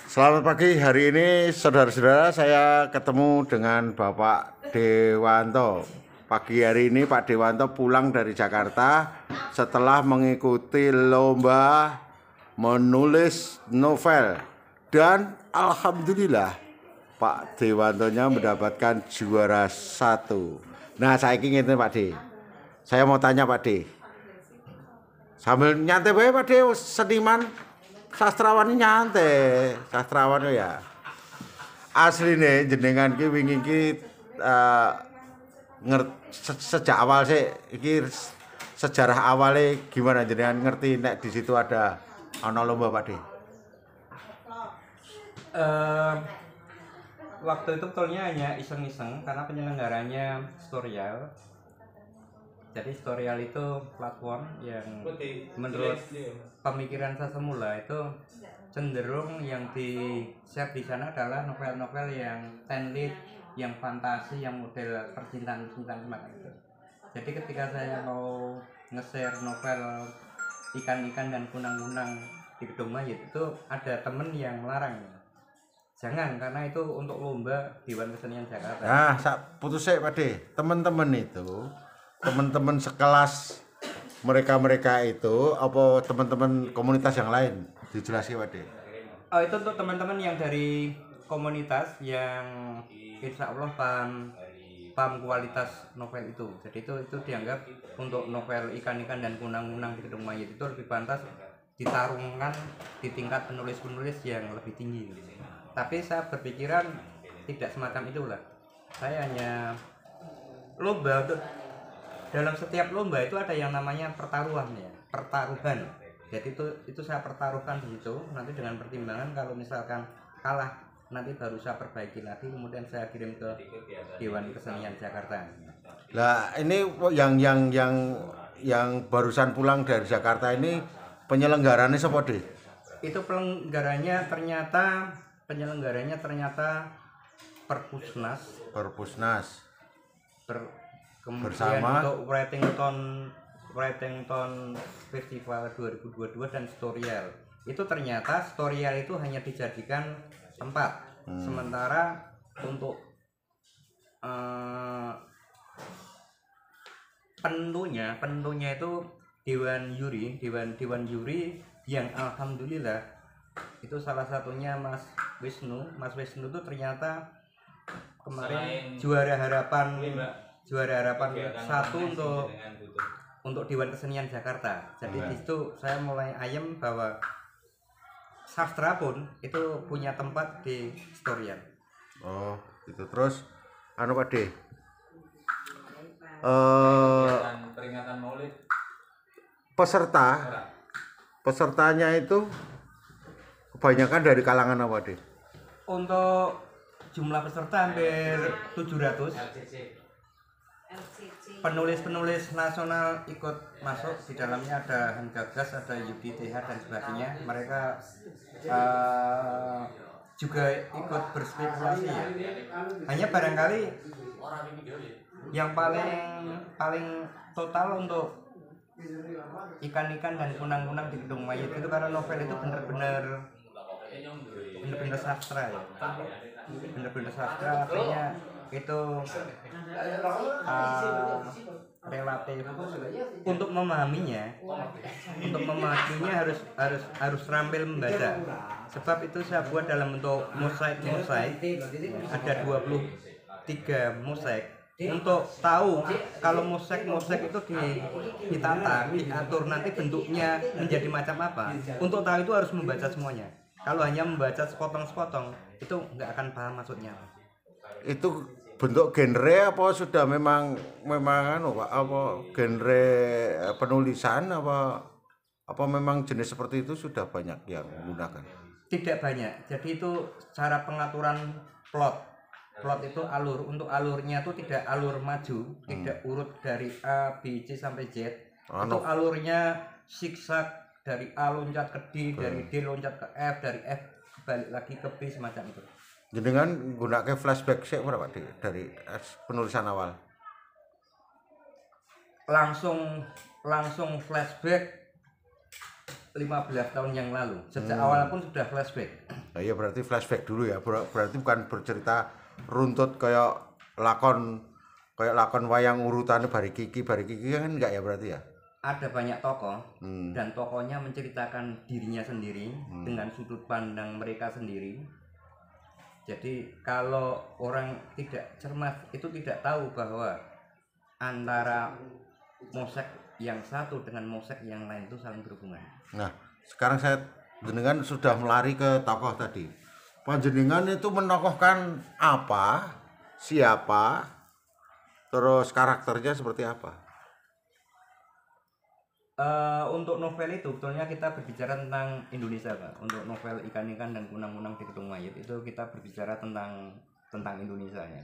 Selamat pagi, hari ini saudara-saudara saya ketemu dengan Bapak Dewanto. Pagi hari ini Pak Dewanto pulang dari Jakarta setelah mengikuti lomba menulis novel. Dan alhamdulillah Pak Dewantonya mendapatkan juara 1. Nah saya ingin Pak De, saya mau tanya Pak De, sambil nyantai bae Pak De, seniman sastrawan nyantai, sastrawan ya. Asline jenengan ki wingi ki sejak awal sih iki sejarah awalnya gimana jenengan ngerti nek di situ ada ana lomba Pak De? Waktu itu betulnya hanya iseng-iseng karena penyelenggaranya Storyal. Jadi Storyal itu platform yang menurut pemikiran saya semula itu cenderung yang di-share di sana adalah novel-novel yang tenlit, yang fantasi, yang model percintaan-percintaan semacam itu. Jadi ketika saya mau nge-share novel ikan-ikan dan kunang-kunang di Gedung Mayit itu ada temen yang melarang. Jangan, karena itu untuk lomba Dewan Kesenian Jakarta. Nah, putus saya Pak De, teman-teman itu, teman-teman sekelas mereka itu apa teman-teman komunitas yang lain? Dijelaskan Pak De. Oh, itu untuk teman-teman yang dari komunitas yang insya Allah paham kualitas novel itu. Jadi itu dianggap untuk novel ikan-ikan dan kunang-kunang di Gedung Mayit itu lebih pantas ditarungkan di tingkat penulis-penulis yang lebih tinggi. Tapi saya berpikiran tidak semacam itulah. Saya hanya lomba untuk dalam setiap lomba itu ada yang namanya pertaruhan. Jadi itu saya pertaruhkan di situ. Nanti dengan pertimbangan kalau misalkan kalah nanti baru saya perbaiki lagi, kemudian saya kirim ke Dewan Kesenian Jakarta. Lah ini yang barusan pulang dari Jakarta ini penyelenggaranya siapa deh? Itu penyelenggaranya ternyata Perpusnas kemudian bersama untuk Writington Festival 2022 dan Storyal. Itu ternyata Storyal itu hanya dijadikan tempat. Sementara untuk penentunya itu dewan juri yang alhamdulillah itu salah satunya Mas Wisnu itu ternyata kemarin juara harapan 1 untuk Dewan Kesenian Jakarta. Jadi di situ saya mulai ayem bahwa sastra pun itu punya tempat di Storyal. Oh, itu terus Pak De. Peringatan Maulid. Pesertanya itu kebanyakan dari kalangan apa deh? Untuk jumlah peserta hampir 700. Penulis-penulis nasional ikut masuk, di dalamnya ada Han Gagas, ada Yudi TH dan sebagainya. Mereka juga ikut berspekulasi ya. Hanya barangkali yang paling total untuk ikan-ikan dan kunang-kunang di Gedung Mayit itu karena novel itu benar-benar sastra ya, benar-benar sastra, artinya itu relatif untuk memahaminya harus terampil membaca. Sebab itu saya buat dalam bentuk mosaik, ada 23 mosaik. Untuk tahu kalau mosaik itu ditata, diatur nanti bentuknya menjadi macam apa. Untuk tahu itu harus membaca semuanya. Kalau hanya membaca sepotong-sepotong itu nggak akan paham maksudnya. Itu bentuk genre apa sudah memang Pak, apa genre penulisan apa memang jenis seperti itu sudah banyak yang menggunakan? Tidak banyak. Jadi itu cara pengaturan plot itu alur. Untuk alurnya itu tidak alur maju, tidak urut dari A, B, C sampai Z. Itu alurnya zigzag, dari A loncat ke D, dari D loncat ke F, dari F balik lagi ke B, semacam itu. Jenengan gunakan flashback sih berapa dari penulisan awal? Langsung flashback 15 tahun yang lalu. Sejak awal pun sudah flashback. Nah, iya berarti flashback dulu ya. Berarti bukan bercerita runtut kayak lakon wayang urutannya bari kiki kan enggak ya berarti ya? Ada banyak tokoh dan tokohnya menceritakan dirinya sendiri dengan sudut pandang mereka sendiri. Jadi kalau orang tidak cermat itu tidak tahu bahwa antara mosek yang satu dengan mosek yang lain itu saling berhubungan. Nah, sekarang saya jenengan sudah melari ke tokoh tadi. Panjenengan itu menokohkan apa, siapa, terus karakternya seperti apa? Untuk novel itu sebetulnya kita berbicara tentang Indonesia, Pak. Untuk novel Ikan-ikan dan Kunang-kunang di Ketung Mayit itu kita berbicara tentang Indonesia ya.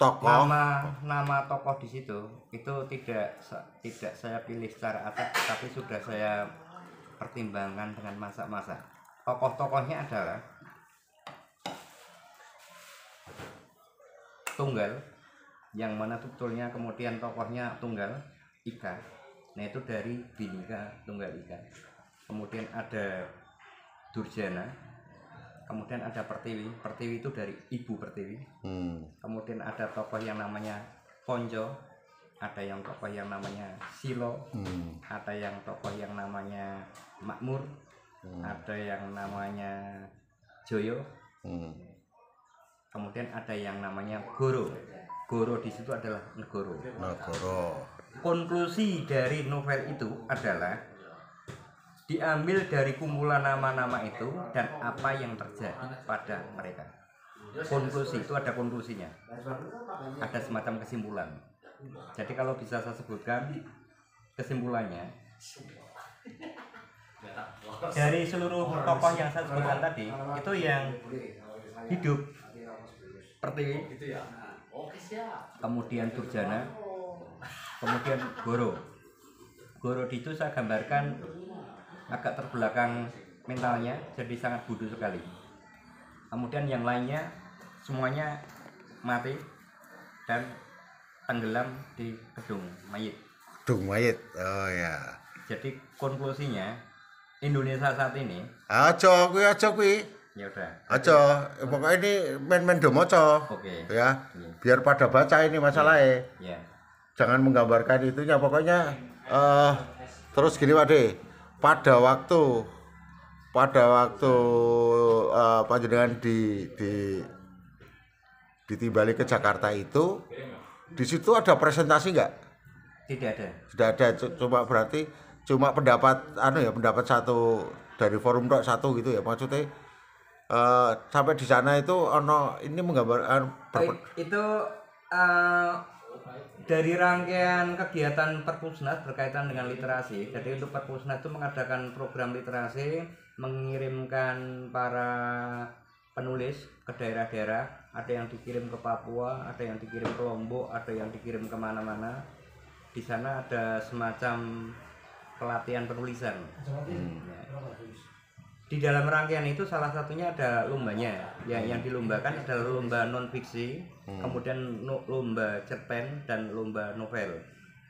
Tokoh. Nama tokoh di situ itu tidak saya pilih secara acak, tapi sudah saya pertimbangkan dengan masa-masa. Tokoh-tokohnya adalah tunggal, yang mana sebetulnya kemudian tokohnya tunggal Ika. Nah itu dari Bhinneka Tunggal Ika. Kemudian ada Durjana. Kemudian ada Pertiwi. Pertiwi itu dari Ibu Pertiwi. Kemudian ada tokoh yang namanya Ponco. Ada yang tokoh yang namanya Silo. Ada yang tokoh yang namanya Makmur. Ada yang namanya Joyo. Kemudian ada yang namanya Goro. Goro di situ adalah Negoro. Konklusi dari novel itu adalah diambil dari kumpulan nama-nama itu dan apa yang terjadi pada mereka. Konklusi itu ada konklusinya. Ada semacam kesimpulan. Jadi kalau bisa saya sebutkan kesimpulannya, dari seluruh tokoh yang saya sebutkan tadi itu yang hidup Pertiwi, kemudian Durjana, kemudian Goro. Goro itu saya gambarkan agak terbelakang mentalnya, jadi sangat bodoh sekali. Kemudian yang lainnya semuanya mati dan tenggelam di Kedung Mayit. Kedung Mayit, oh ya. Jadi konklusinya Indonesia saat ini. Aja kuwi. Ya udah. Aja, pokoknya ini main do moco. Oke. Ya, biar pada baca ini masalahnya. Ya. Jangan menggambarkan itunya, pokoknya terus gini Pak De. Pada waktu panjenengan ditimbali ke Jakarta itu, di situ ada presentasi enggak? Tidak ada. Tidak ada, cuma pendapat pendapat satu dari forum tok satu gitu ya, maksudnya sampai di sana itu ini menggambarkan itu dari rangkaian kegiatan Perpusnas berkaitan dengan literasi. Jadi untuk Perpusnas itu mengadakan program literasi, mengirimkan para penulis ke daerah-daerah. Ada yang dikirim ke Papua, ada yang dikirim ke Lombok, ada yang dikirim kemana-mana. Di sana ada semacam pelatihan penulisan. Di dalam rangkaian itu salah satunya ada lombanya. Yang dilombakan adalah lomba non fiksi, kemudian lomba cerpen dan lomba novel.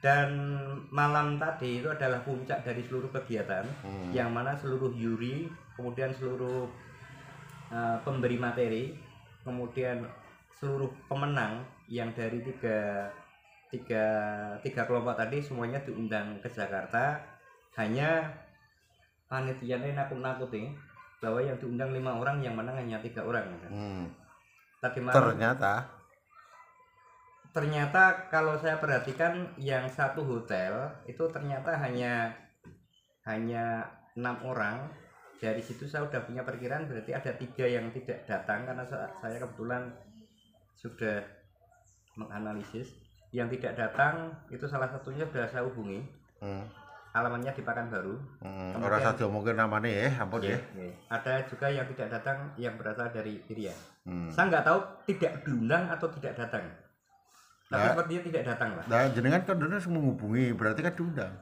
Dan malam tadi itu adalah puncak dari seluruh kegiatan, yang mana seluruh juri, kemudian seluruh pemberi materi, kemudian seluruh pemenang yang dari tiga kelompok tadi semuanya diundang ke Jakarta. Hanya panitianya nakut-nakuti bahwa yang diundang 5 orang, yang menang hanya 3 orang. Tadi malam ternyata kalau saya perhatikan yang satu hotel itu ternyata hanya 6 orang. Dari situ saya sudah punya perkiraan, berarti ada 3 yang tidak datang karena saya kebetulan sudah menganalisis. Yang tidak datang itu salah satunya sudah saya hubungi. Alamannya di Pekanbaru. Orang saja mungkin namanya ya, ampun ya. Ada juga yang tidak datang yang berasal dari Irian. Saya nggak tahu tidak diundang atau tidak datang. Tapi sepertinya tidak datang lah. Nah, jenengan kan dulu menghubungi, berarti kan diundang.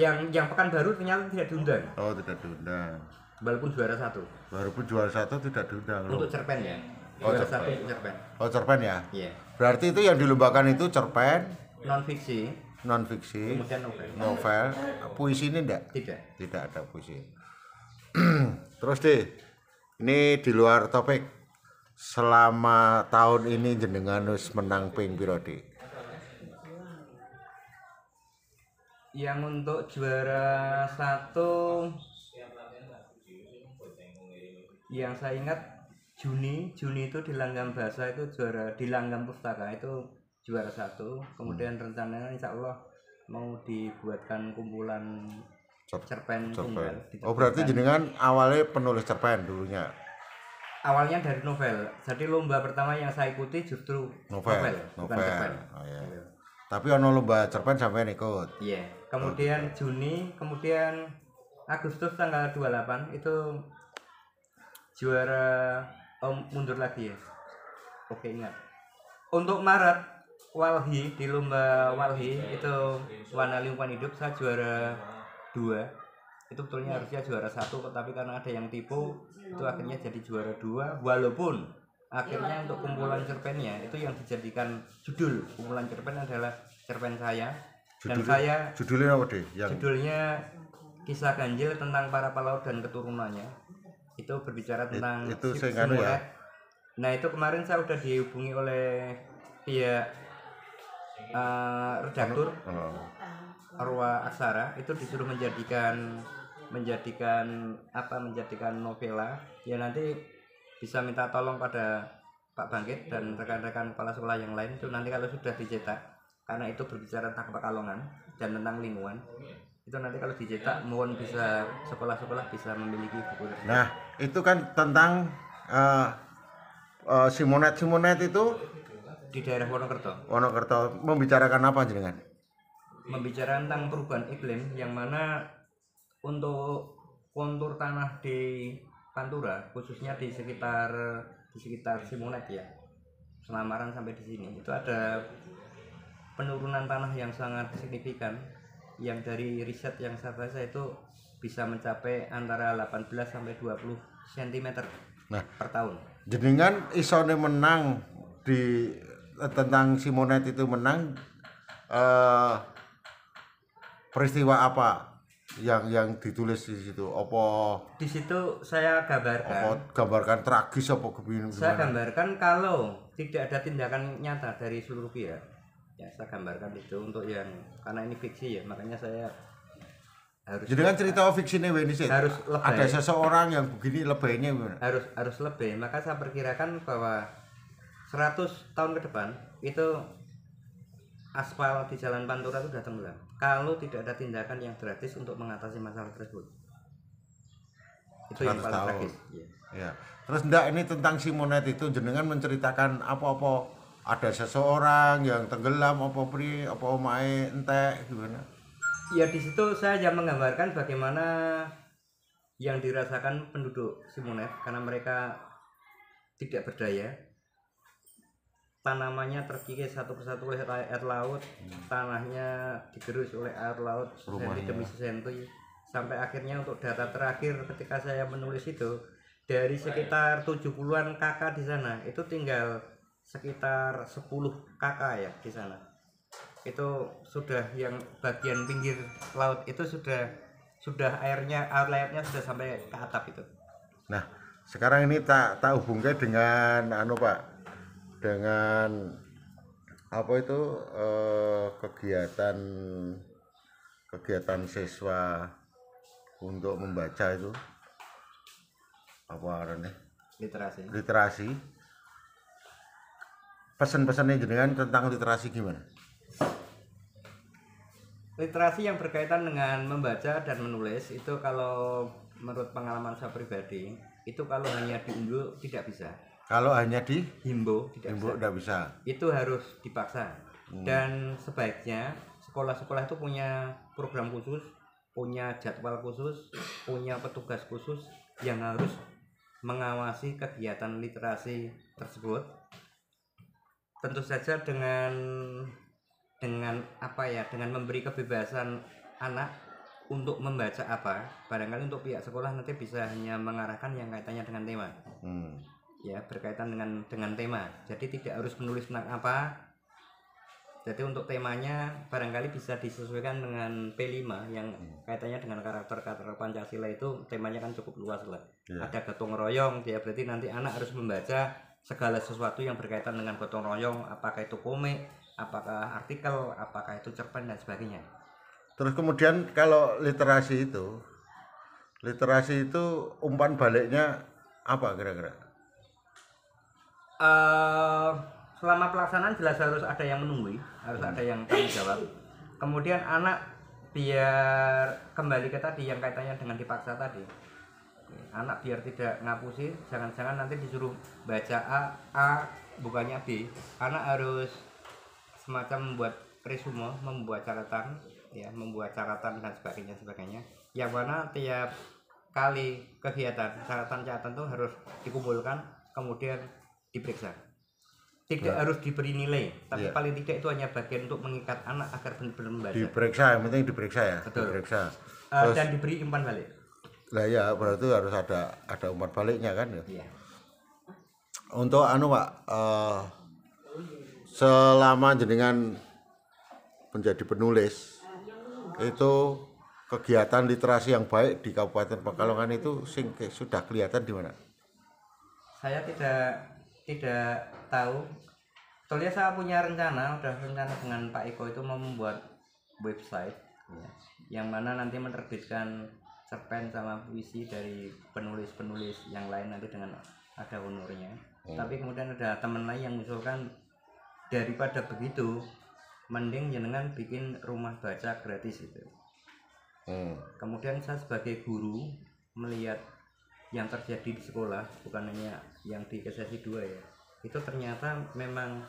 Yang Pekanbaru ternyata tidak diundang. Oh, tidak diundang. Walaupun juara 1. Walaupun juara 1 tidak diundang. Untuk cerpen ya. Juara 1 untuk cerpen. Oh, cerpen ya? Iya. Berarti itu yang dilombakan itu cerpen, non fiksi, kemudian novel. novel. Puisi ini enggak? Tidak Tidak ada puisi. Terus deh, ini di luar topik, selama tahun ini jenengan wis menang ping piro, Dik? Yang untuk juara 1 yang saya ingat Juni itu di Langgam Bahasa itu juara, di Langgam Pustaka itu juara 1. Kemudian rencananya insya Allah mau dibuatkan kumpulan cerpen tunggal. Oh, berarti jenengan awalnya penulis cerpen dulunya. Awalnya dari novel. Jadi lomba pertama yang saya ikuti justru novel. Bukan cerpen. Oh, iya. Tapi ono lomba cerpen sampai ikut. Iya. Kemudian Juni, kemudian Agustus tanggal 28 itu juara mundur lagi ya. Oke, ingat. Untuk Maret Walhi, di lomba Walhi itu warna lingkungan hidup saya juara 2. Itu betulnya harusnya juara 1, tapi karena ada yang tipu itu akhirnya jadi juara 2, walaupun akhirnya untuk kumpulan cerpennya itu yang dijadikan judul kumpulan cerpen adalah cerpen saya. Dan saya Judulnya apa, Dek? judulnya Kisah Ganjil tentang para pelaut dan keturunannya. Itu berbicara tentang itu si saya anu ya. Mulet. Nah, itu kemarin saya udah dihubungi oleh pihak redaktur Arwa Aksara, itu disuruh menjadikan novela. Ya nanti bisa minta tolong pada Pak Bangkit dan rekan-rekan kepala sekolah yang lain, itu nanti kalau sudah dicetak, karena itu berbicara tentang Pekalongan dan tentang lingkungan, itu nanti kalau dicetak mohon bisa sekolah-sekolah bisa memiliki buku tersebut. Nah, itu kan tentang Simonet itu Di daerah Wonokerto membicarakan apa jenengan? Membicarakan tentang perubahan iklim, yang mana untuk kontur tanah di Pantura, khususnya di sekitar Simonet ya, Selamaran sampai di sini, itu ada penurunan tanah yang sangat signifikan, yang dari riset yang saya baca itu bisa mencapai antara 18 sampai 20 cm per tahun. Jenengan isone menang di tentang Simonet itu menang peristiwa apa yang ditulis di situ? Apa Di situ saya gambarkan tragis apa gimana? Saya gambarkan kalau tidak ada tindakan nyata dari seluruh pihak. Ya, saya gambarkan itu untuk yang, karena ini fiksi ya, makanya saya harus. Jadi kan cerita fiksi ini harus lebay. Ada seseorang yang begini lebaynya gimana? Harus lebih. Maka saya perkirakan bahwa 100 tahun ke depan itu aspal di Jalan Pantura itu sudah tenggelam kalau tidak ada tindakan yang drastis untuk mengatasi masalah tersebut. Itu yang paling tragis. Ya. Terus enggak, ini tentang Simonet itu jenengan menceritakan apa-apa, ada seseorang yang tenggelam apa omahe entek gimana? Ya, di situ saya hanya menggambarkan bagaimana yang dirasakan penduduk Simonet karena mereka tidak berdaya. Tanamannya terkikis satu persatu oleh air laut, tanahnya digerus oleh air laut senti demi senti, sampai akhirnya untuk data terakhir ketika saya menulis itu, dari sekitar 70-an kakak di sana itu tinggal sekitar 10 kakak ya di sana. Itu sudah yang bagian pinggir laut itu sudah air lautnya sudah sampai ke atap itu. Nah, sekarang ini tak hubungkan dengan Pak, dengan apa itu kegiatan siswa untuk membaca itu apa artinya? Literasi. Pesan-pesannya jenengan tentang literasi gimana? Literasi yang berkaitan dengan membaca dan menulis itu, kalau menurut pengalaman saya pribadi, itu kalau hanya diunduh tidak bisa. Kalau hanya dihimbau tidak bisa. Itu harus dipaksa. Dan sebaiknya sekolah-sekolah itu punya program khusus, punya jadwal khusus, punya petugas khusus yang harus mengawasi kegiatan literasi tersebut. Tentu saja dengan dengan memberi kebebasan anak untuk membaca apa. Barangkali untuk pihak sekolah nanti bisa hanya mengarahkan yang kaitannya dengan tema. Ya, berkaitan dengan tema. Jadi tidak harus menulis tentang apa, Jadi untuk temanya barangkali bisa disesuaikan dengan P5 yang kaitannya dengan karakter-karakter Pancasila itu temanya kan cukup luas lah. Iya. Ada gotong royong, ya berarti nanti anak harus membaca segala sesuatu yang berkaitan dengan gotong royong, apakah itu komik, apakah artikel, apakah itu cerpen dan sebagainya. Terus kemudian kalau literasi itu umpan baliknya apa kira-kira? Selama pelaksanaan jelas harus ada yang menunggui, harus ada yang tanggung jawab. Kemudian anak biar kembali ke tadi yang kaitannya dengan dipaksa tadi. Anak biar tidak ngapusi, jangan-jangan nanti disuruh baca A bukannya B. Anak harus semacam membuat resume, membuat catatan, ya, membuat catatan dan sebagainya. Yang mana tiap kali kegiatan catatan itu harus dikumpulkan, kemudian diperiksa. Tidak harus diberi nilai, tapi paling tidak itu hanya bagian untuk mengikat anak agar benar-benar membaca. Diperiksa, yang penting diperiksa ya. Betul. Diperiksa. Dan diberi umpan balik. Lah ya, berarti harus ada umpan baliknya kan ya. Iya. Untuk Pak, selama jenengan menjadi penulis itu kegiatan literasi yang baik di Kabupaten Pekalongan itu sudah kelihatan di mana? Saya tidak tahu. Soalnya saya punya rencana dengan Pak Eko itu mau membuat website, ya, yang mana nanti menerbitkan cerpen sama puisi dari penulis-penulis yang lain nanti dengan ada honornya. Tapi kemudian ada teman lain yang mengusulkan daripada begitu, mending jenengan bikin rumah baca gratis itu. Kemudian saya sebagai guru melihat yang terjadi di sekolah, bukan hanya yang di sesi 2 ya, itu ternyata memang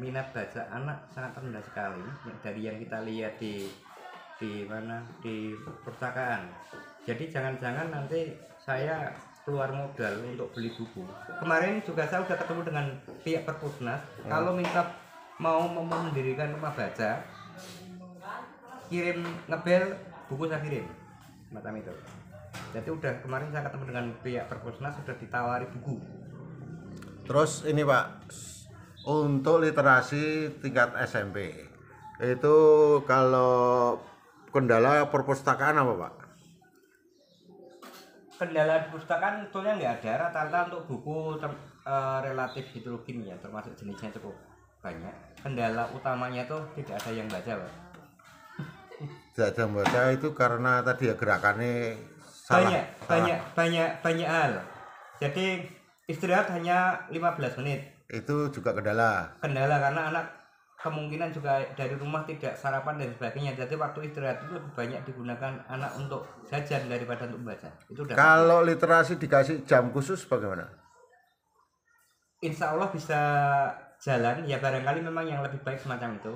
minat baca anak sangat rendah sekali dari yang kita lihat di perpustakaan. Jadi jangan-jangan nanti saya keluar modal untuk beli buku. Kemarin juga saya sudah ketemu dengan pihak Perpusnas, kalau minta mau mendirikan rumah baca, kirim ngebel, buku saya kirim, macam itu. Jadi udah kemarin saya ketemu dengan pihak Perpusnas, sudah ditawari buku. Terus ini Pak, untuk literasi tingkat SMP itu kalau kendala perpustakaan apa Pak? Kendala di perpustakaan sebetulnya nggak ada, rata-rata untuk buku relatif heterogen ya, termasuk jenisnya cukup banyak. Kendala utamanya tuh tidak ada yang baca Pak. Tidak ada yang baca itu karena tadi ya gerakannya salah. Banyak hal. Jadi istirahat hanya 15 menit. Itu juga kendala Karena anak kemungkinan juga dari rumah tidak sarapan dan sebagainya. Jadi waktu istirahat itu lebih banyak digunakan anak untuk jajan daripada untuk membaca. Itu udah. Kalau literasi dikasih jam khusus bagaimana? Insya Allah bisa jalan ya, barangkali memang yang lebih baik semacam itu.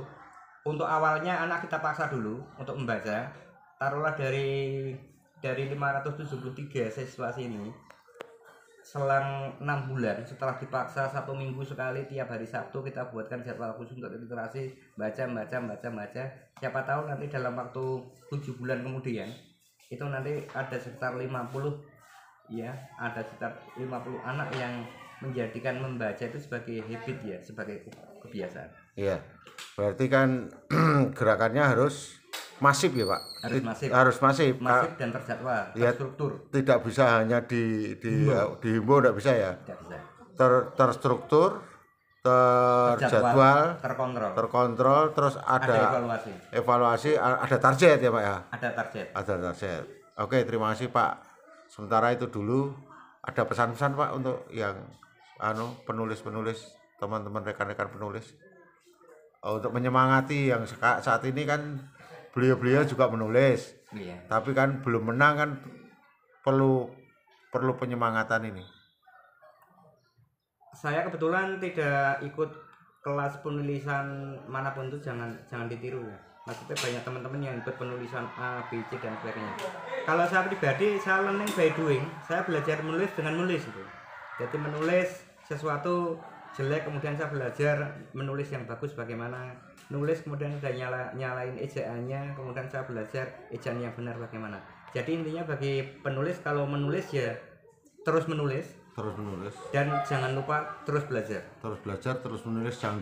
Untuk awalnya anak kita paksa dulu untuk membaca, taruhlah dari 573 siswa sini, selang 6 bulan setelah dipaksa 1 minggu sekali tiap hari Sabtu kita buatkan jadwal khusus untuk literasi, baca. Siapa tahu nanti dalam waktu 7 bulan kemudian itu nanti ada sekitar 50 anak yang menjadikan membaca itu sebagai habit ya, sebagai kebiasaan. Iya. Berarti kan gerakannya harus masif ya Pak. Harus masif dan terjadwal, ya, terstruktur. Tidak bisa hanya dihimbau, tidak bisa ya. Tidak bisa. Terstruktur, terjadwal, terkontrol, terus ada evaluasi, ada target ya Pak ya. Ada target. Oke, terima kasih Pak. Sementara itu dulu ada pesan-pesan Pak untuk yang penulis-penulis, teman-teman rekan-rekan penulis, untuk menyemangati yang saat ini kan beliau juga menulis, iya. Tapi kan belum menang kan, perlu penyemangatan ini. Saya kebetulan tidak ikut kelas penulisan manapun itu, jangan ditiru ya. Maksudnya banyak teman-teman yang ikut penulisan A, B, C dan sebagainya. Kalau saya pribadi, saya learning by doing. Saya belajar menulis dengan menulis itu. Jadi menulis sesuatu jelek, kemudian saya belajar menulis yang bagus bagaimana. Nulis kemudian udah nyalain ejaannya, kemudian saya belajar ejaan yang benar bagaimana. Jadi intinya bagi penulis, kalau menulis ya terus menulis dan jangan lupa terus belajar, terus menulis, jangan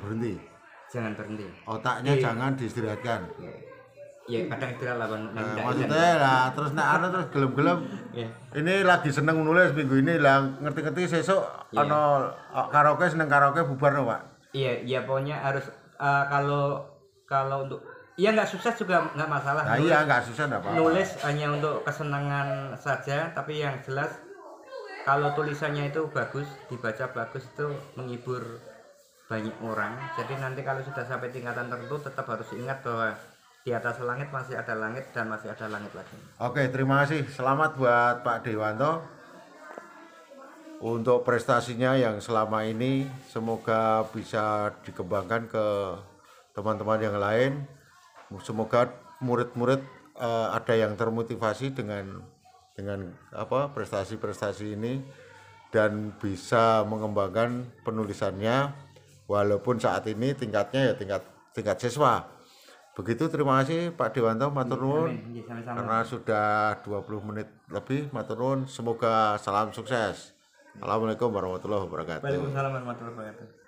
jangan berhenti. Otaknya jangan diistirahatkan. Ya kadang istirahat lah Bang. Maksudnya lah terus terus gelem-gelem. Ya. Ini lagi seneng nulis minggu ini lah ngerti-ngerti sesuk ana karaoke seneng karaoke bubar no, Pak. Iya, ya pokoknya harus kalau untuk ya nggak sukses juga nggak masalah. Nah, iya nggak susah enggak apa-apa. Nulis hanya untuk kesenangan saja, tapi yang jelas kalau tulisannya itu bagus, dibaca bagus itu menghibur banyak orang. Jadi nanti kalau sudah sampai tingkatan tertentu tetap harus ingat bahwa di atas langit masih ada langit dan masih ada langit lagi. Oke, terima kasih. Selamat buat Pak Dewanto untuk prestasinya yang selama ini. Semoga bisa dikembangkan ke teman-teman yang lain. Semoga murid-murid ada yang termotivasi dengan prestasi-prestasi ini dan bisa mengembangkan penulisannya walaupun saat ini tingkatnya ya tingkat siswa. Begitu, terima kasih Pak Dewanto, matur nuwun. Karena sudah 20 menit lebih, matur nuwun. Semoga salam sukses. Assalamualaikum warahmatullahi wabarakatuh. Waalaikumsalam warahmatullahi wabarakatuh.